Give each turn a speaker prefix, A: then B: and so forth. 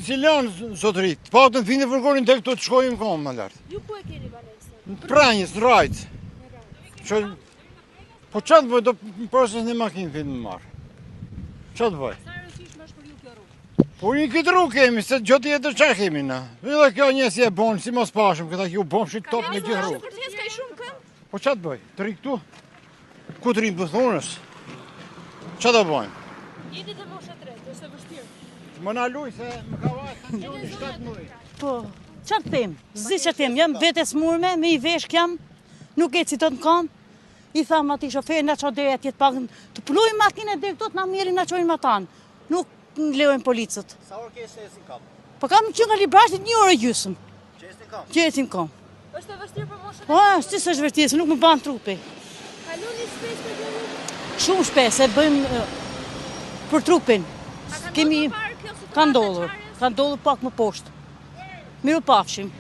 A: si lanë sotërit. Të pak të në fini fërkonin të këto të shkojmë komë më lartë.
B: Ju ku e keni Valencia?
A: Në Pranjës, në Rajtë. Po që të bëj, do përses një makinë finë më marë. Që të bëj?
B: Sa rëndësishme është për ju kjo rrugë?
A: Po një këtë rrugë kemi, se gjotë jetë që kemi na. Dhe kjo njësi e bonë, si mos pashëm, këta kjo bonë shi top me gjithë rrugë.
B: Ka shumë kënd?
A: Po që të bëj? Të ri këtu? Ku të rinë pëthonës? Që të bëjmë?
B: Jeni të mosha 3, është e vështirë.
A: Më na luj se më ka vajtë të njëni 7 mëri.
C: Po, që të them? Zdi që them, jam vete smurme, me i veshk jam, nuk e citot në kam. I thamë ati shoferë, na që dhe tjetë pak, të plujmë makine dhe këto të na mirë na qojnë matanë. Nuk në lejojnë policët.
D: Sa orë ke shesin kam?
C: Po kam që nga Librashtit 1 orë gjysëm.
D: Qesin kam?
C: Qesim kam.
B: Është e vështirë për moshën?
C: Po, si së është vërtisë, nuk më banë trupi.
B: Kaloni shpesh me kjo rrugë?
C: Shumë shpes, e bëjmë për trupin. Kemi, ka ndodhur pak më poshtë. Miru pafshim.